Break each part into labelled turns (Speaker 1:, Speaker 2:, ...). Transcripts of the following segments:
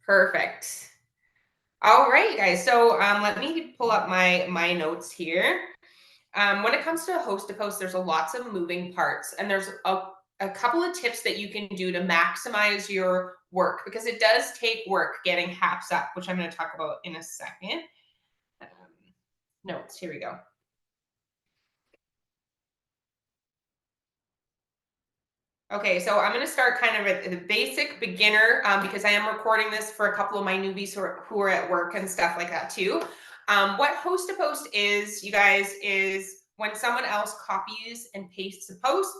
Speaker 1: Perfect. All right, guys. So let me pull up my notes here. When it comes to host to post, there's lots of moving parts, and there's a couple of tips that you can do to maximize your work because it does take work getting HAPs up, which I'm going to talk about in a second. Um, Notes. Here we go. Okay, so I'm going to start kind of at the basic beginner because I am recording this for a couple of my newbies who are at work and stuff like that too. What host to post is, you guys, is when someone else copies and pastes a post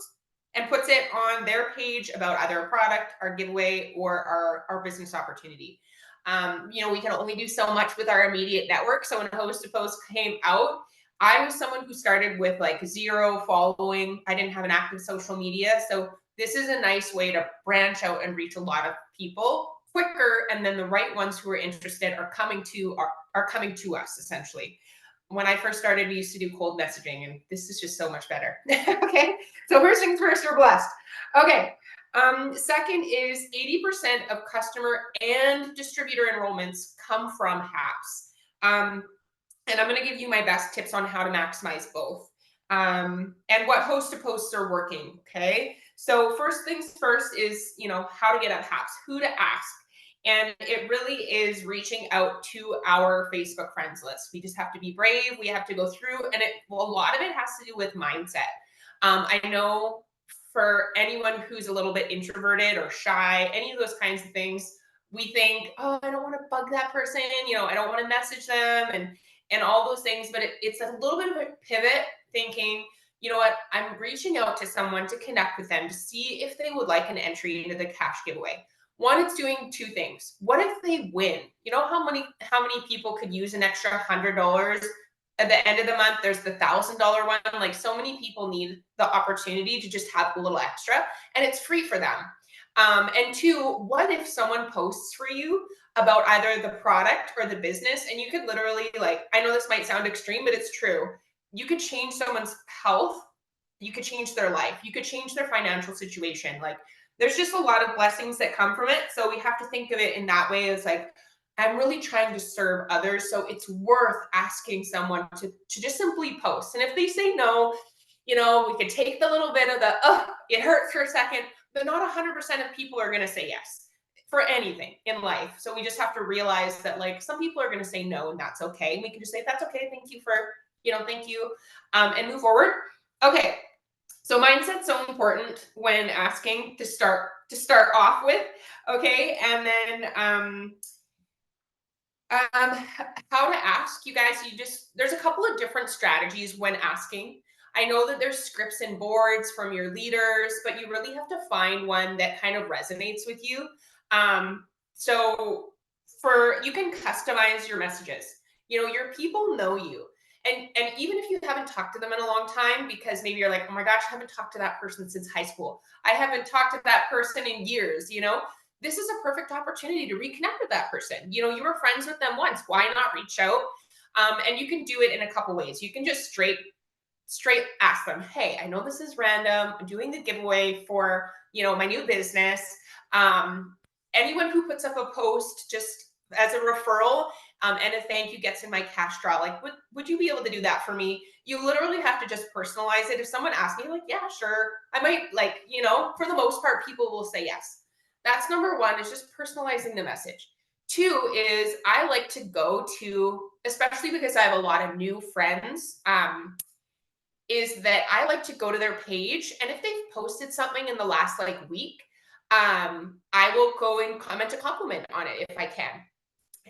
Speaker 1: and puts it on their page about either a product, our giveaway, or our business opportunity. We can only do so much with our immediate network. So when a host to post came out, I was someone who started with like 0 following. I didn't have an active social media. So this is a nice way to branch out and reach a lot of people quicker, and then the right ones who are interested are coming to us essentially. When I first started, we used to do cold messaging, and this is just so much better. Okay, so first things first, you're blessed. Okay, second is 80% of customer and distributor enrollments come from HAPs. And I'm going to give you my best tips on how to maximize both and what host to posts are working. Okay. So first things first is, how to get at HAPs, who to ask. And it really is reaching out to our Facebook friends list. We just have to be brave. We have to go through, and a lot of it has to do with mindset. I know for anyone who's a little bit introverted or shy, any of those kinds of things, we think, oh, I don't want to bug that person. I don't want to message them and all those things. But it's a little bit of a pivot thinking, you know what, I'm reaching out to someone to connect with them to see if they would like an entry into the cash giveaway. One, it's doing two things. What if they win? You know how many people could use an extra $100 at the end of the month? There's the $1,000 one. Like, so many people need the opportunity to just have a little extra, and it's free for them. And two, what if someone posts for you about either the product or the business, and you could literally, like, I know this might sound extreme, but it's true. You could change someone's health. You could change their life. You could change their financial situation. Like, there's just a lot of blessings that come from it. So we have to think of it in that way as like, I'm really trying to serve others. So it's worth asking someone to just simply post. And if they say no, we could take the little bit of the, oh, it hurts for a second, but not 100% of people are going to say yes for anything in life. So we just have to realize that, like, some people are going to say no, and that's okay. And we can just say, that's okay. Thank you for, thank you, and move forward. Okay. So mindset's so important when asking to start off with. Okay. And then, how to ask, you guys, there's a couple of different strategies when asking. I know that there's scripts and boards from your leaders, but you really have to find one that kind of resonates with you. So you can customize your messages. Your people know you. And even if you haven't talked to them in a long time, because maybe you're like, oh my gosh, I haven't talked to that person since high school. I haven't talked to that person in years, this is a perfect opportunity to reconnect with that person. You were friends with them once. Why not reach out? And you can do it in a couple ways. You can just straight ask them, hey, I know this is random. I'm doing the giveaway for, my new business. Anyone who puts up a post just as a referral and a thank you gets in my cash draw, like, would you be able to do that for me? You literally have to just personalize it. If someone asks me, like, yeah, sure. I might, like, for the most part, people will say yes. That's number one, is just personalizing the message. Two is I like to go to, especially because I have a lot of new friends, is that I like to go to their page. And if they've posted something in the last week, I will go and comment a compliment on it if I can.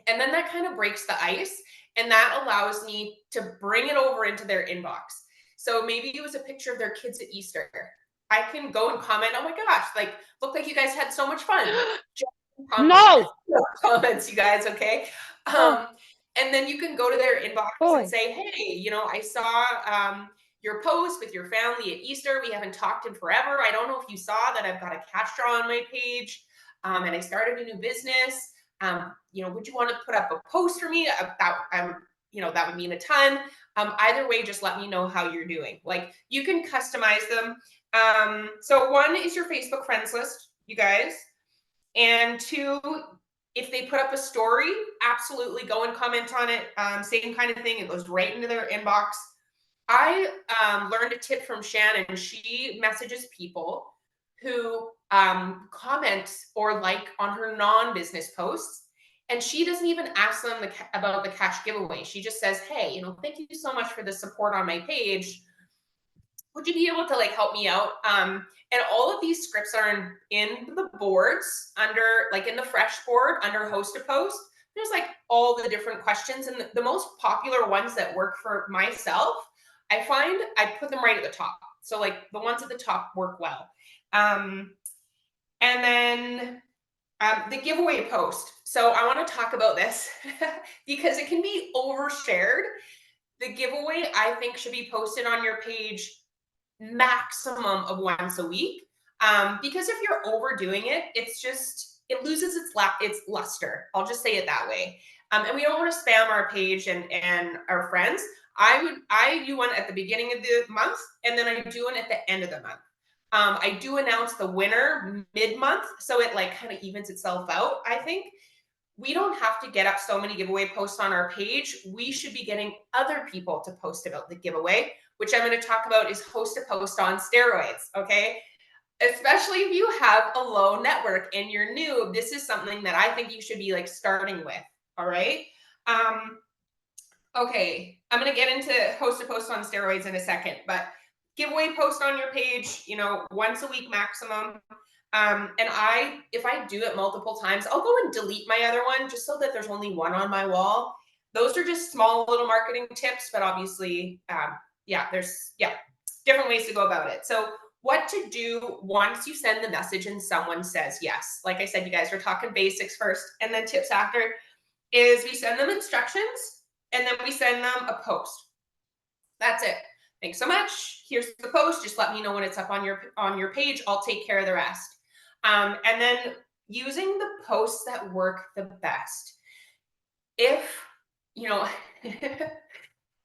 Speaker 1: And then that kind of breaks the ice, and that allows me to bring it over into their inbox. So maybe it was a picture of their kids at Easter. I can go and comment, oh my gosh, like, look like you guys had so much fun.
Speaker 2: No.
Speaker 1: Comments, you guys, okay? And then you can go to their inbox and say, hey, I saw your post with your family at Easter. We haven't talked in forever. I don't know if you saw that I've got a cash draw on my page, and I started a new business. Would you want to put up a post for me? That would mean a ton. Either way, just let me know how you're doing. Like, you can customize them. So one is your Facebook friends list. you guys. And two, if they put up a story, absolutely go and comment on it. Same kind of thing. It goes right into their inbox. I learned a tip from Shannon. She messages people who comment or like on her non-business posts, and she doesn't even ask them about the cash giveaway. She just says, "Hey, thank you so much for the support on my page. Would you be able to like help me out?" And all of these scripts are in the boards under, like in the fresh board under host to post. There's like all the different questions, and the most popular ones that work for myself, I find I put them right at the top. So like the ones at the top work well. And then the giveaway post. So I want to talk about this because it can be overshared. The giveaway, I think, should be posted on your page maximum of once a week. Because if you're overdoing it, it loses its luster. I'll just say it that way. And we don't want to spam our page and our friends. I do one at the beginning of the month, and then I do one at the end of the month. I do announce the winner mid-month, so it like kind of evens itself out. I think we don't have to get up so many giveaway posts on our page. We should be getting other people to post about the giveaway, which I'm going to talk about is host to post on steroids. Okay. Especially if you have a low network and you're new, this is something that I think you should be like starting with. All right. Okay. I'm going to get into host to post on steroids in a second, but giveaway post on your page, once a week maximum. And if I do it multiple times, I'll go and delete my other one just so that there's only one on my wall. Those are just small little marketing tips, but obviously, there's different ways to go about it. So what to do once you send the message and someone says yes. Like I said, you guys, we're talking basics first and then tips after, is we send them instructions and then we send them a post. That's it. Thanks so much. Here's the post. Just let me know when it's up on your page. I'll take care of the rest. And then using the posts that work the best. If,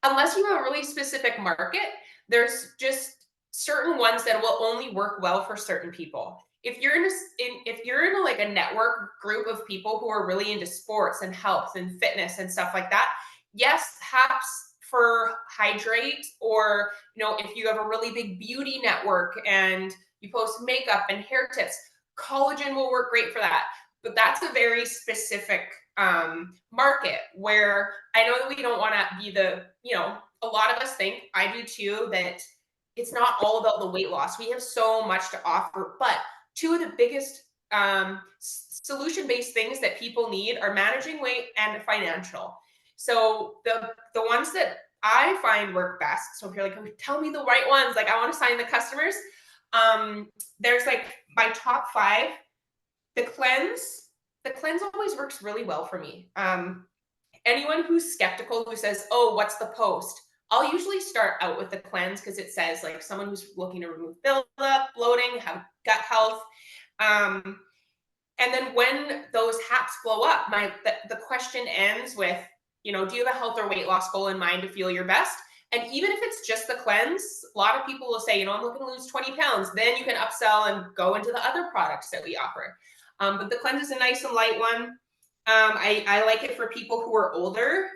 Speaker 1: unless you have a really specific market, there's just certain ones that will only work well for certain people. If you're in like a network group of people who are really into sports and health and fitness and stuff like that, yes, perhaps for hydrate, or if you have a really big beauty network and you post makeup and hair tips, collagen will work great for that. But that's a very specific market where I know that we don't want to be a lot of us think, I do too, that it's not all about the weight loss. We have so much to offer, but two of the biggest solution-based things that people need are managing weight and financial. So the ones that I find work best. So if you're like, tell me the right ones, like I want to sign the customers. There's like my top 5. The cleanse always works really well for me. Anyone who's skeptical, who says, "Oh, what's the post?" I'll usually start out with the cleanse because it says like someone who's looking to remove buildup, bloating, have gut health. And then when those HAPs blow up, the question ends with, do you have a health or weight loss goal in mind to feel your best? And even if it's just the cleanse, a lot of people will say, I'm looking to lose 20 pounds. Then you can upsell and go into the other products that we offer. But the cleanse is a nice and light one. I like it for people who are older.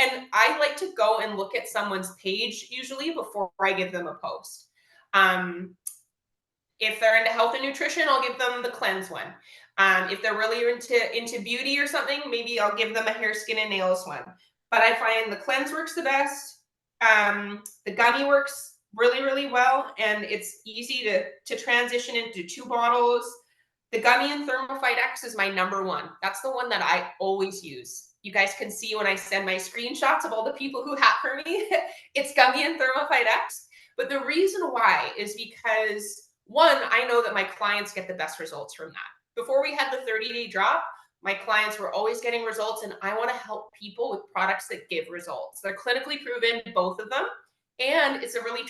Speaker 1: And I like to go and look at someone's page usually before I give them a post. If they're into health and nutrition, I'll give them the cleanse one. If they're really into beauty or something, maybe I'll give them a hair, skin, and nails one. But I find the cleanse works the best. The gummy works really, really well, and it's easy to transition into 2 bottles. The gummy and Thermophyte X is my number 1. That's the one that I always use. You guys can see when I send my screenshots of all the people who hat for me, it's gummy and Thermophyte X. But the reason why is because, one, I know that my clients get the best results from that. Before we had the 30-day drop, my clients were always getting results, and I want to help people with products that give results. They're clinically proven, both of them, and it's a really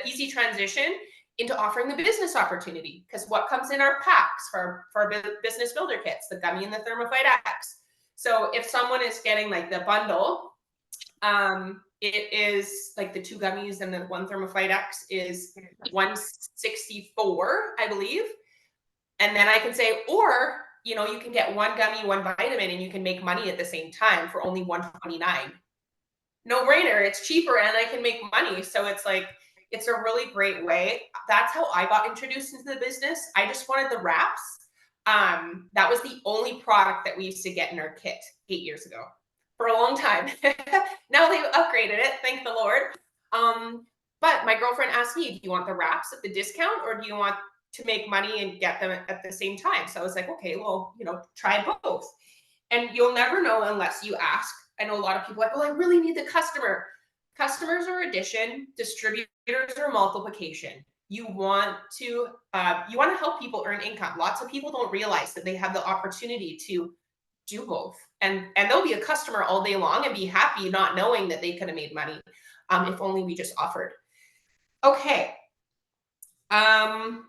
Speaker 1: easy transition into offering the business opportunity, because what comes in our packs for our business builder kits, the gummy and the Thermophyte X. So if someone is getting like the bundle, it is like the 2 gummies and the 1 Thermophyte X is $164, I believe. And then I can say, or, you know, you can get 1 gummy, 1 vitamin, and you can make money at the same time for only $129. No brainer. It's cheaper and I can make money. So it's like, it's a really great way. That's how I got introduced into the business. I just wanted the wraps. That was the only product that we used to get in our kit 8 years ago for a long time. Now they've upgraded it, thank the Lord. But my girlfriend asked me, do you want the wraps at the discount or do you want to make money and get them at the same time? So I was like, okay, well, you know, try both. And you'll never know unless you ask. I know a lot of people are like, well, I really need the customer. Customers are addition, distributors are multiplication. You want to help people earn income. Lots of people don't realize that they have the opportunity to do both, and they'll be a customer all day long and be happy not knowing that they could have made money if only we just offered. Okay. Gummy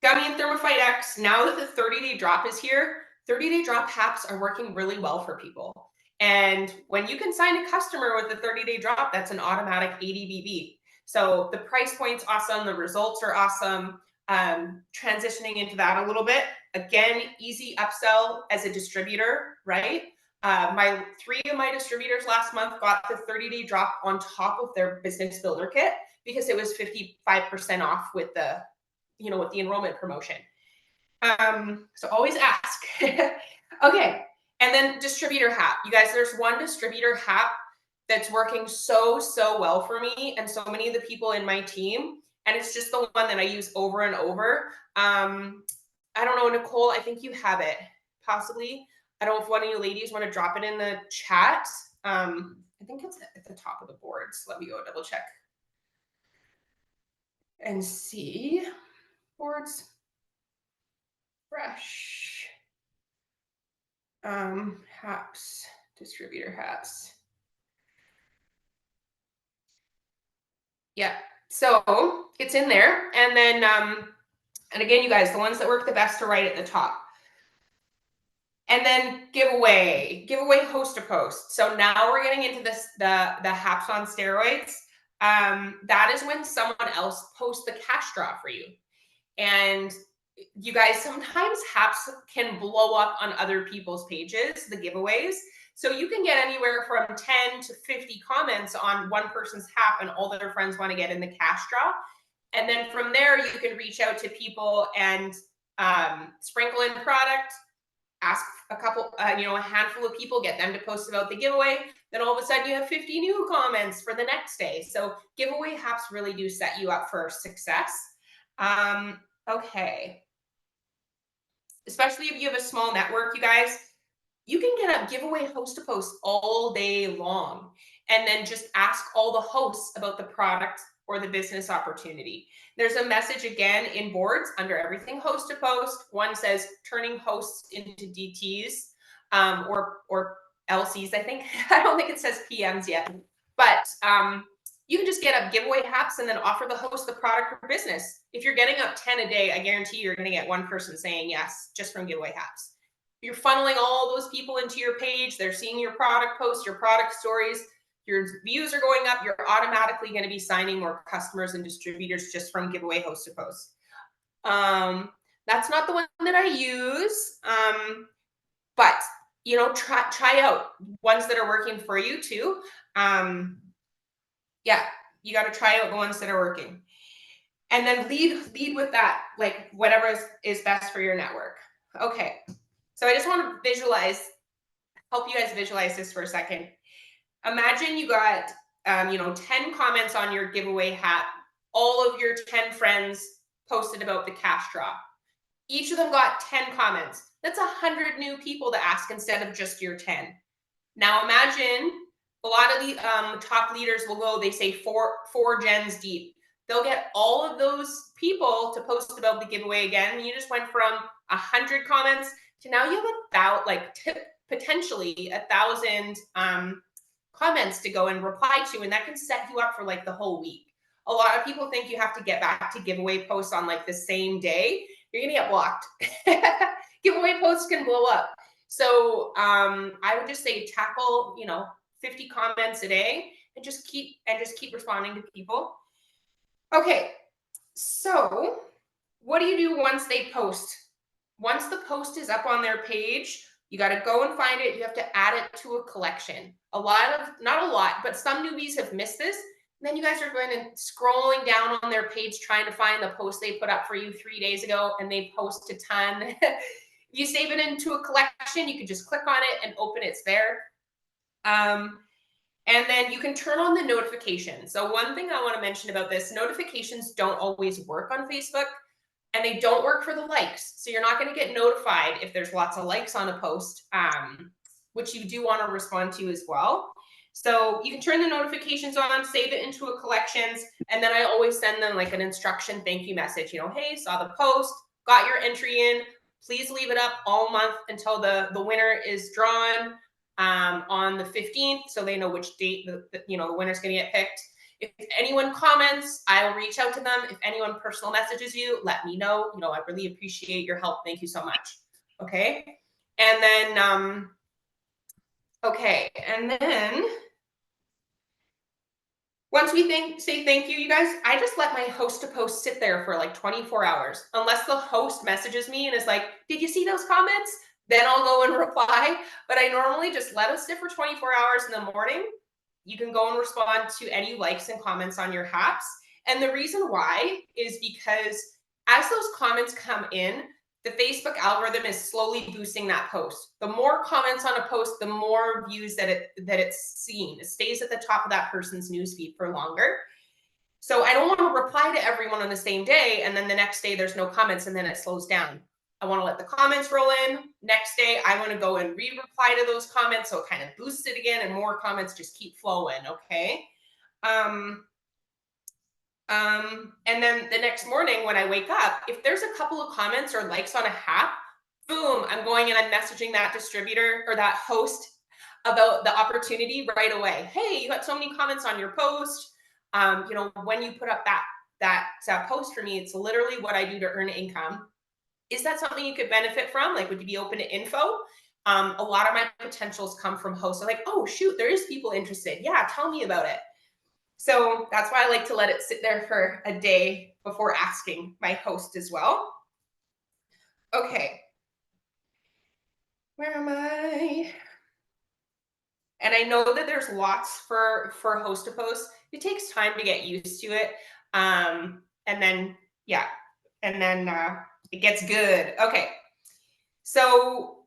Speaker 1: and Thermophyte X. Now that the 30-day drop is here, 30-day drop hacks are working really well for people. And when you can sign a customer with a 30-day drop, that's an automatic 80 BB. So the price point's awesome. The results are awesome. Transitioning into that a little bit. Again, easy upsell as a distributor, right? 3 of my distributors last month got the 30-day drop on top of their business builder kit because it was 55% off with the, you know, with the enrollment promotion. So always ask. Okay. And then distributor HAP. You guys, there's one distributor HAP that's working so well for me and so many of the people in my team. And it's just the one that I use over and over. I don't know, Nicole, I think you have it, possibly. I don't know if one of you ladies want to drop it in the chat. I think it's at the top of the boards. Let me go double check and see. Boards. Fresh. HAPs, distributor HAPs. Yeah, so it's in there. And then, and again, you guys, the ones that work the best are right at the top. And then giveaway host to post. So now we're getting into this, the HAPs on steroids. That is when someone else posts the cash draw for you. And you guys, sometimes HAPs can blow up on other people's pages, the giveaways. So you can get anywhere from 10 to 50 comments on one person's HAP and all their friends want to get in the cash draw. And then from there, you can reach out to people and sprinkle in product, ask a couple, a handful of people, get them to post about the giveaway. Then all of a sudden you have 50 new comments for the next day. So giveaway HAPs really do set you up for success. Okay. Especially if you have a small network, you guys, you can get a giveaway host to post all day long and then just ask all the hosts about the product or the business opportunity. There's a message again in boards under everything host to post. One says turning hosts into DTs or LCs, I think. I don't think it says PMs yet, but you can just get up giveaway HAPs and then offer the host the product or business. If you're getting up 10 a day, I guarantee you're going to get one person saying yes just from giveaway HAPs. You're funneling all those people into your page. They're seeing your product posts, your product stories. Your views are going up. You're automatically going to be signing more customers and distributors just from giveaway host to post. That's not the one that I use, but try out ones that are working for you too. Yeah, you got to try out the ones that are working, and then lead with that, like whatever is best for your network. Okay, so I just want to help you guys visualize this for a second. Imagine you got 10 comments on your giveaway hat. All of your 10 friends posted about the cash draw. Each of them got 10 comments. That's 100 new people to ask instead of just your 10. Now imagine a lot of the top leaders will go, they say four gens deep. They'll get all of those people to post about the giveaway again. And you just went from 100 comments to now you have about potentially 1,000 comments to go and reply to, and that can set you up for like the whole week. A lot of people think you have to get back to giveaway posts on like the same day. You're gonna get blocked. Giveaway posts can blow up. So I would just say tackle 50 comments a day and just keep responding to people. Okay, so what do you do once they post? Once the post is up on their page, you got to go and find it. You have to add it to a collection. Not a lot, but some newbies have missed this. And then you guys are going and scrolling down on their page trying to find the post they put up for you 3 days ago, and they post a ton. If you save it into a collection, you can just click on it and open it's there. And then you can turn on the notifications. So one thing I want to mention about this, notifications don't always work on Facebook, and they don't work for the likes. So you're not going to get notified if there's lots of likes on a post, which you do want to respond to as well. So you can turn the notifications on, save it into a collections, and then I always send them like an instruction thank you message. Hey, saw the post, got your entry in. Please leave it up all month until the winner is drawn on the 15th, so they know which date the winner's going to get picked. If anyone comments, I'll reach out to them. If anyone personal messages you, let me know. I really appreciate your help. Thank you so much. Okay. And then, once we say thank you, you guys, I just let my host to post sit there for like 24 hours. Unless the host messages me and is like, did you see those comments? Then I'll go and reply. But I normally just let us sit for 24 hours in the morning. You can go and respond to any likes and comments on your haps. And the reason why is because as those comments come in, the Facebook algorithm is slowly boosting that post. The more comments on a post, the more views that it's seen. It stays at the top of that person's newsfeed for longer. So I don't want to reply to everyone on the same day, and then the next day there's no comments, and then it slows down. I want to let the comments roll in. Next day, I want to go and re-reply to those comments, so it kind of boosts it again, and more comments just keep flowing, okay? And then the next morning when I wake up, if there's a couple of comments or likes on a hap, boom, I'm going and I'm messaging that distributor or that host about the opportunity right away. Hey, you got so many comments on your post. When you put up that post for me, it's literally what I do to earn income. Is that something you could benefit from? Like, would you be open to info? A lot of my potentials come from hosts. I'm like, oh, shoot, there is people interested. Yeah, tell me about it. So that's why I like to let it sit there for a day before asking my host as well. Okay. Where am I? And I know that there's lots for host to post. It takes time to get used to it. And then it gets good. Okay. So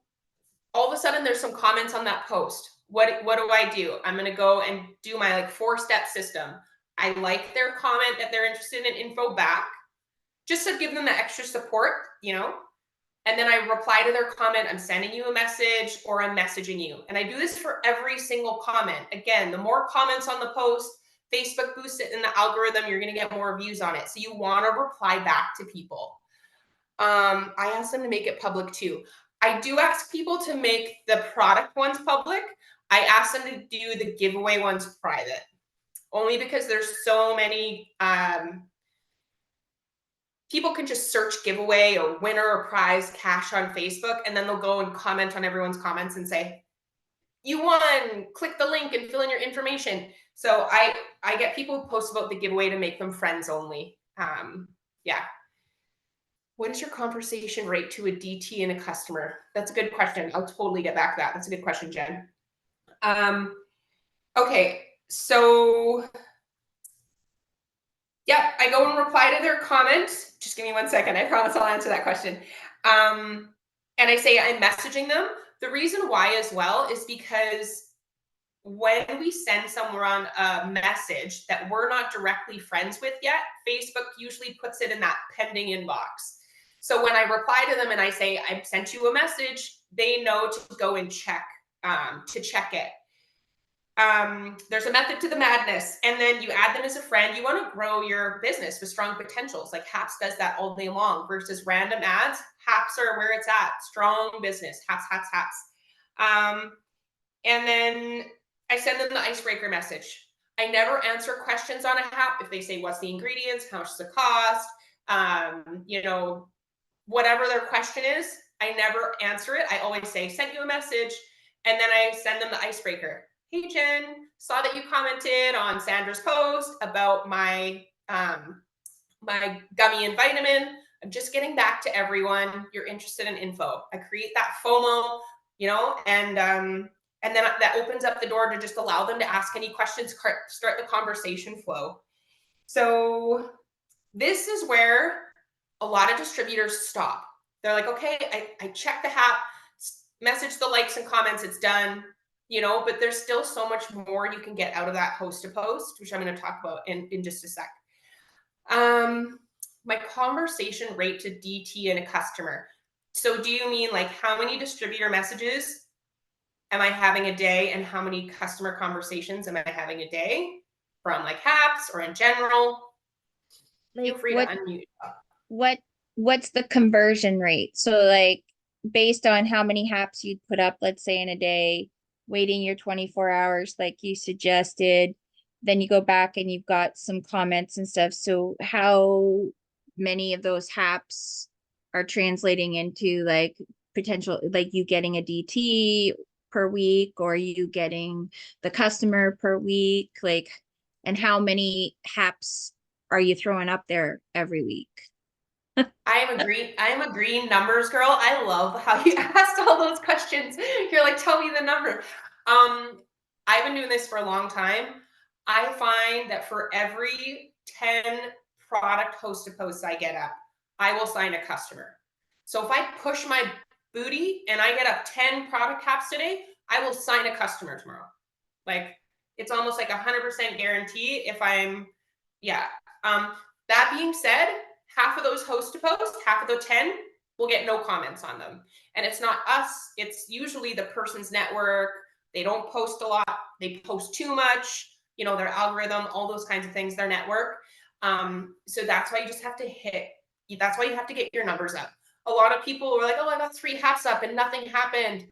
Speaker 1: all of a sudden there's some comments on that post. What do I do? I'm going to go and do my 4-step system. I like their comment that they're interested in info back, just to give them the extra support, and then I reply to their comment. I'm sending you a message or I'm messaging you. And I do this for every single comment. Again, the more comments on the post, Facebook boosts it in the algorithm. You're going to get more views on it. So you want to reply back to people. I ask them to make it public too. I do ask people to make the product ones public. I ask them to do the giveaway ones private, only because there's so many, people can just search giveaway or winner or prize cash on Facebook, and then they'll go and comment on everyone's comments and say, you won, click the link and fill in your information. So I get people who post about the giveaway to make them friends only. Yeah. What is your conversation rate to a DT and a customer? That's a good question. I'll totally get back to that. That's a good question, Jen. Okay, so yep, I go and reply to their comment. Just give me 1 second. I promise I'll answer that question. And I say I'm messaging them. The reason why as well is because when we send someone a message that we're not directly friends with yet, Facebook usually puts it in that pending inbox. So when I reply to them and I say, I've sent you a message, they know to go and check it. There's a method to the madness, and then you add them as a friend. You want to grow your business with strong potentials. Like Haps does that all day long versus random ads. Haps are where it's at. Strong business. Haps. And then I send them the icebreaker message. I never answer questions on a Hap if they say, what's the ingredients? How much does it cost? Whatever their question is, I never answer it. I always say, sent you a message, and then I send them the icebreaker. hey Jen, saw that you commented on Sandra's post about my my gummy and vitamin. I'm just getting back to everyone. You're interested in info. I create that FOMO, and then that opens up the door to just allow them to ask any questions, start the conversation flow. So this is where a lot of distributors stop. They're like, okay, I check the hat, message the likes and comments, it's done, but there's still so much more you can get out of that host to post, which I'm going to talk about in just a sec. My conversation rate to DT and a customer. So do you mean like how many distributor messages am I having a day and how many customer conversations am I having a day from like HAPS or in general?
Speaker 3: Like
Speaker 1: Feel free to unmute.
Speaker 3: what's the conversion rate? So like based on how many haps you'd put up, let's say in a day, waiting your 24 hours like you suggested, then you go back and you've got some comments and stuff. So how many of those haps are translating into like potential, like you getting a DT per week, or are you getting the customer per week? Like, and how many haps are you throwing up there every week?
Speaker 1: I am a green numbers girl. I love how you asked all those questions. You're like, tell me the number. I've been doing this for a long time. I find that for every 10 product hosted posts I get up, I will sign a customer. So if I push my booty and I get up 10 product caps today, I will sign a customer tomorrow. Like it's almost like 100% guarantee if I'm, yeah. That being said, half of those host to post, half of the 10 will get no comments on them. And it's not us, it's usually the person's network. They don't post a lot, they post too much, their algorithm, all those kinds of things, their network. So that's why you just have to that's why you have to get your numbers up. A lot of people were like, oh, I got 3 haps up and nothing happened.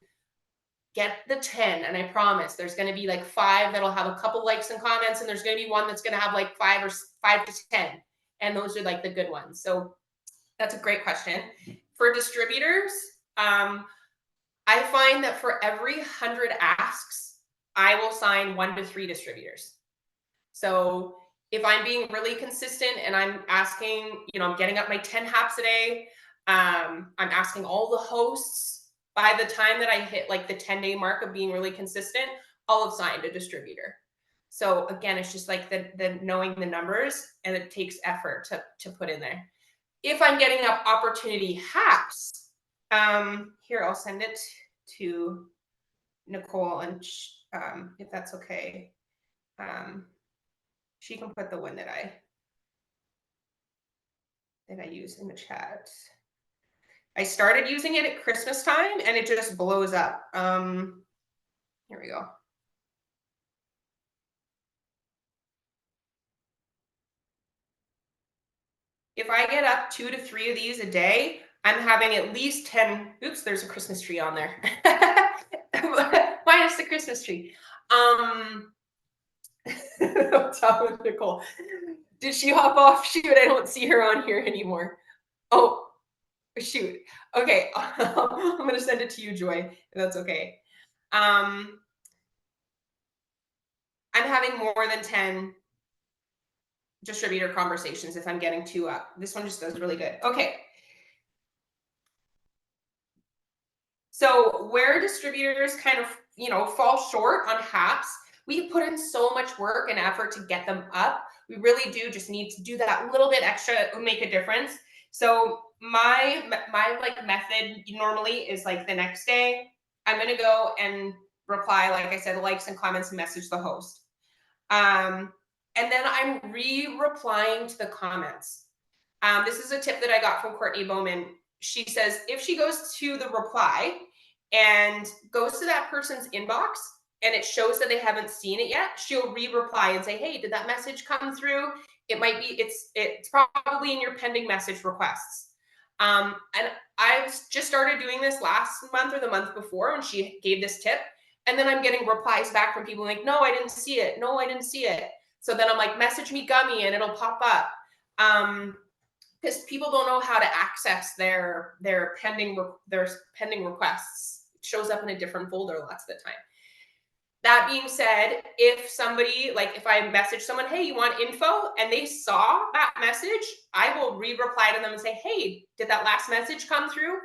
Speaker 1: Get the 10, and I promise there's going to be like 5 that'll have a couple likes and comments, and there's going to be one that's going to have like 5 to 10, and those are like the good ones. So that's a great question. For distributors, I find that for every 100 asks, I will sign 1 to 3 distributors. So if I'm being really consistent and I'm asking, I'm getting up my 10 haps a day, I'm asking all the hosts. By the time that I hit like the 10-day mark of being really consistent, I'll have signed a distributor. So again, it's just like the knowing the numbers, and it takes effort to put in there. If I'm getting up opportunity haps, here I'll send it to Nicole, and if that's okay, she can put the one that I use in the chat. I started using it at Christmas time and it just blows up. Here we go. If I get up 2 to 3 of these a day, I'm having at least 10. Oops, there's a Christmas tree on there. Minus the Christmas tree. Nicole. Did she hop off? Shoot, I don't see her on here anymore. Oh, shoot. Okay, I'm going to send it to you, Joy, if that's okay. I'm having more than 10 distributor conversations if I'm getting 2 up. This one just does really good. Okay. So where distributors kind of, fall short on HAPS, we put in so much work and effort to get them up. We really do just need to do that little bit extra. It will make a difference. So my like method normally is like the next day, I'm going to go and reply, like I said, likes and comments and message the host. And then I'm replying to the comments. This is a tip that I got from Courtney Bowman. She says if she goes to the reply and goes to that person's inbox and it shows that they haven't seen it yet, she'll reply and say, hey, did that message come through? It might be, it's probably in your pending message requests. And I've just started doing this last month or the month before when she gave this tip. And then I'm getting replies back from people like, no, I didn't see it. No, I didn't see it. So then I'm like, message me gummy and it'll pop up. Because people don't know how to access their pending requests. It shows up in a different folder lots of the time. That being said, if somebody, like if I message someone, hey, you want info, and they saw that message, I will re-reply to them and say, hey, did that last message come through?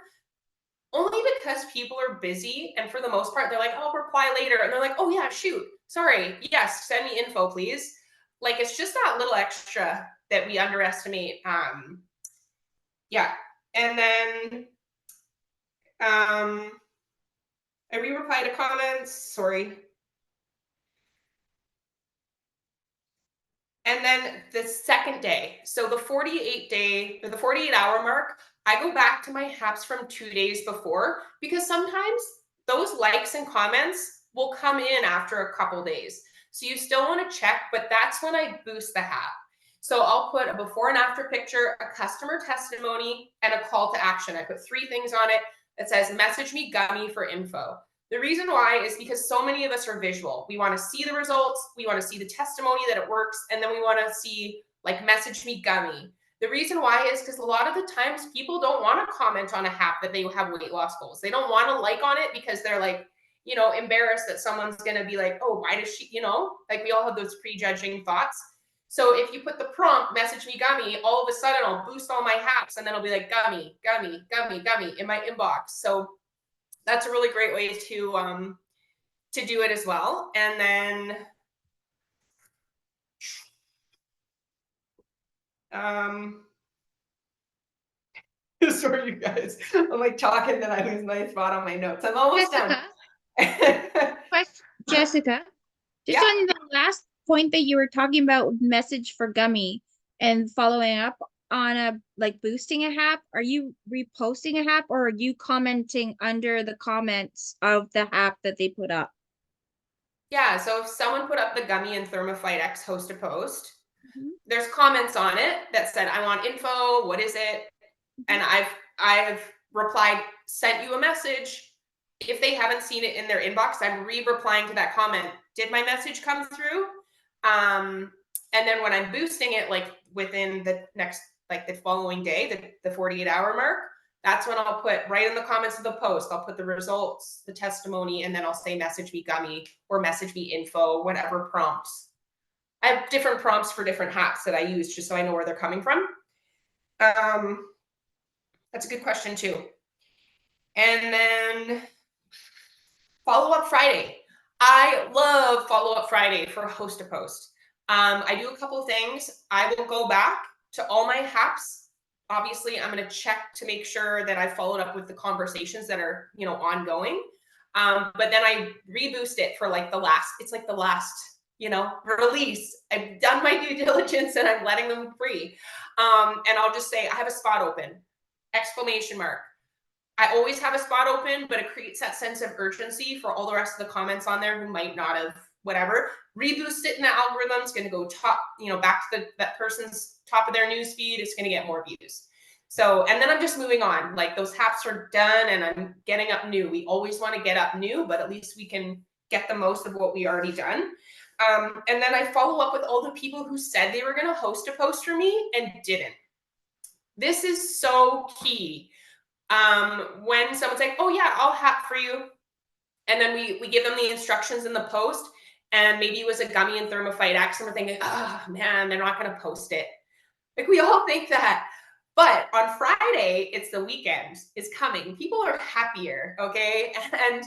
Speaker 1: Only because people are busy, and for the most part, they're like, oh, I'll reply later. And they're like, oh yeah, shoot, sorry, yes, send me info, please. Like, it's just that little extra that we underestimate. Yeah. And then I re-reply to comments, sorry. And then the second day, so the 48-day or the 48-hour mark, I go back to my haps from 2 days before, because sometimes those likes and comments will come in after a couple days. So you still want to check, but that's when I boost the hap. So I'll put a before and after picture, a customer testimony, and a call to action. I put 3 things on it that says message me Gummy for info. The reason why is because so many of us are visual. We want to see the results, we want to see the testimony that it works, and then we want to see like message me Gummy. The reason why is because a lot of the times people don't want to comment on a hap that they have weight loss goals. They don't want to like on it because they're like, you know, embarrassed that someone's going to be like, oh, why does she, you know, like we all have those prejudging thoughts. So if you put the prompt, message me Gummy, all of a sudden I'll boost all my haps and then I'll be like, Gummy, Gummy, Gummy, Gummy in my inbox. So that's a really great way to do it as well. And then sorry you guys, I'm like talking that I lose my spot on my notes. I'm almost done.
Speaker 3: Jessica, just
Speaker 1: Yeah.
Speaker 3: on the last point that you were talking about message for Gummy and following up on a like boosting a hap, are you reposting a hap or are you commenting under the comments of the hap that they put up?
Speaker 1: Yeah, so if someone put up the Gummy and Thermoflight X host a post,
Speaker 3: Mhm.
Speaker 1: there's comments on it that said, I want info, what is it? And I've replied, sent you a message. If they haven't seen it in their inbox, I'm re-replying to that comment. Did my message come through? And then when I'm boosting it, like within the next, like the following day, the 48-hour mark, that's when I'll put right in the comments of the post, I'll put the results, the testimony, and then I'll say message me Gummy or message me info, whatever prompts. I have different prompts for different hats that I use just so I know where they're coming from. That's a good question too. And then follow-up Friday. I love follow-up Friday for host to post. I do a couple things. I will go back to all my haps. Obviously, I'm going to check to make sure that I followed up with the conversations that are, you know, ongoing. But then I reboost it for like the last, it's like the last, you know, release. I've done my due diligence and I'm letting them free. And I'll just say, I have a spot open, exclamation mark. I always have a spot open, but it creates that sense of urgency for all the rest of the comments on there who might not have whatever. Reboost it in the algorithm. It's going to go top, you know, back to that person's top of their news feed. It's going to get more views. So, and then I'm just moving on. Like those haps are done and I'm getting up new. We always want to get up new, but at least we can get the most of what we already done. And then I follow up with all the people who said they were going to host a post for me and didn't. This is so key. When someone's like, oh yeah, I'll hap for you. And then we give them the instructions in the post and maybe it was a Gummy and Thermoflight X and we're thinking, oh man, they're not going to post it. Like we all think that. But on Friday, it's the weekend is coming. People are happier, okay? And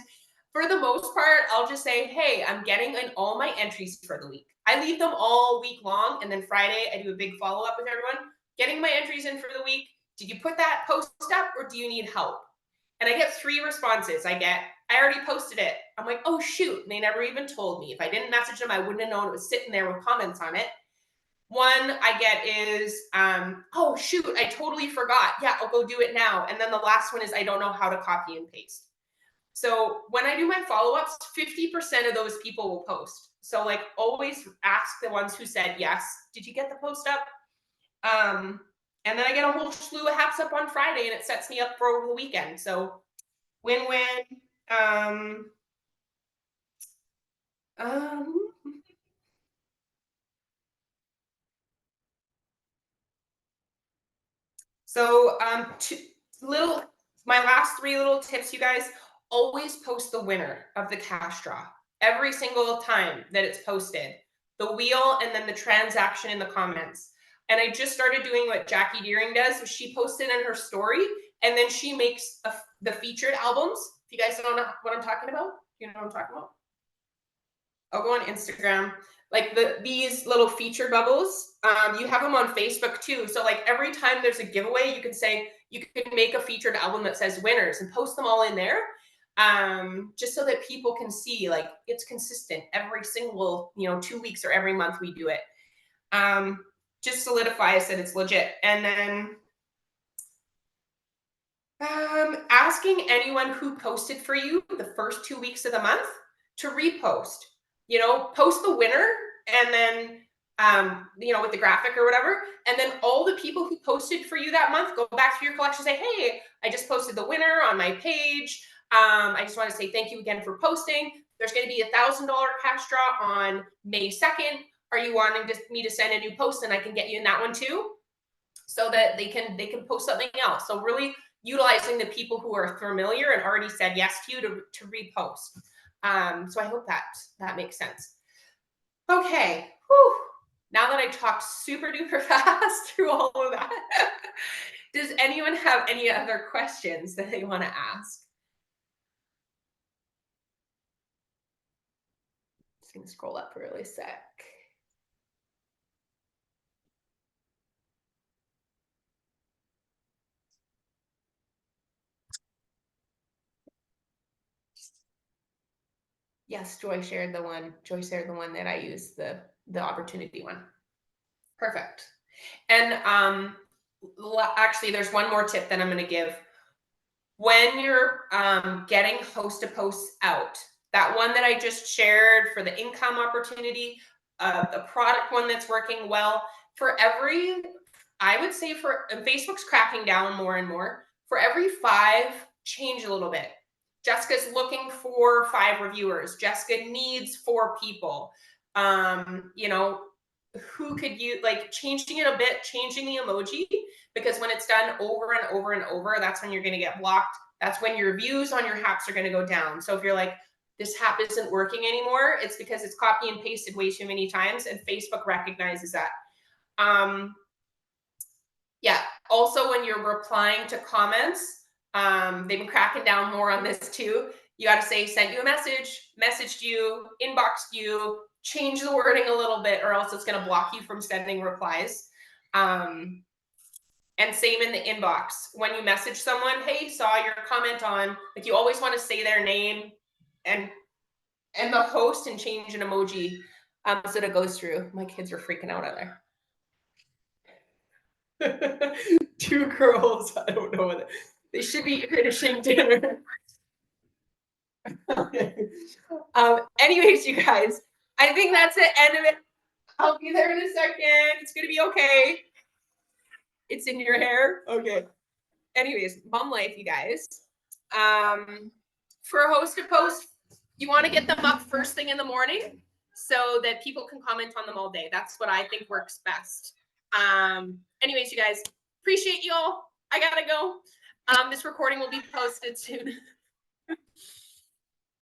Speaker 1: for the most part, I'll just say, hey, I'm getting in all my entries for the week. I leave them all week long. And then Friday, I do a big follow-up with everyone, getting my entries in for the week. Did you put that post up or do you need help? And I get 3 responses. I already posted it. I'm like, oh, shoot. And they never even told me. If I didn't message them, I wouldn't have known it was sitting there with comments on it. One I get is, oh, shoot, I totally forgot. Yeah, I'll go do it now. And then the last one is, I don't know how to copy and paste. So when I do my follow-ups, 50% of those people will post. So like always ask the ones who said yes. Did you get the post up? And then I get a whole slew of haps up on Friday and it sets me up for over the weekend. So win-win. So my last 3 little tips, you guys, always post the winner of the cash draw. every single time that it's posted, the wheel and then the transaction in the comments. And I just started doing what Jackie Deering does. So she posted in her story, and then she makes the featured albums. If you guys don't know what I'm talking about, you know what I'm talking about? I'll go on Instagram. Like these little featured bubbles, you have them on Facebook too. So like every time there's a giveaway, you can say, you can make a featured album that says winners and post them all in there. Just so that people can see like it's consistent every single, 2 weeks or every month we do it. Just solidifies that it's legit. And then asking anyone who posted for you the first 2 weeks of the month to repost. Post the winner and then with the graphic or whatever, and then all the people who posted for you that month, go back to your collection and say, hey, I just posted the winner on my page. I just want to say thank you again for posting. There's going to be $1,000 cash draw on May 2nd. Are you wanting me to send a new post and I can get you in that one too? So that they can post something else. So really utilizing the people who are familiar and already said yes to you to repost. So I hope that makes sense. Okay. Whew. Now that I talked super duper fast through all of that, does anyone have any other questions that they want to ask? Just gonna scroll up for a really sec. Yes, Joy shared the one that I used, the opportunity one. Perfect. And actually, there's one more tip that I'm going to give. When you're getting host to posts out, that one that I just shared for the income opportunity, the product one that's working well, I would say and Facebook's cracking down more and more, for every 5, change a little bit. Jessica's looking for 5 reviewers. Jessica needs 4 people. Who could you changing it a bit, changing the emoji, because when it's done over and over and over, that's when you're going to get blocked. That's when your views on your haps are going to go down. So if you're like, this hap isn't working anymore, it's because it's copy and pasted way too many times, and Facebook recognizes that. Yeah. Also, when you're replying to comments, they've been cracking down more on this too. You got to say, sent you a message, messaged you, inboxed you, change the wording a little bit, or else it's going to block you from sending replies. And same in the inbox. When you message someone, hey, saw your comment on, you always want to say their name and the host and change an emoji so that it goes through. My kids are freaking out there. 2 girls, I don't know what they should be finishing dinner. Anyways, you guys, I think that's the end of it. I'll be there in a second. It's gonna be okay. It's in your hair. Okay. Anyways, mom life, you guys. For a host to post, you want to get them up first thing in the morning so that people can comment on them all day. That's what I think works best. Anyways, you guys, appreciate you all. I gotta go. This recording will be posted soon.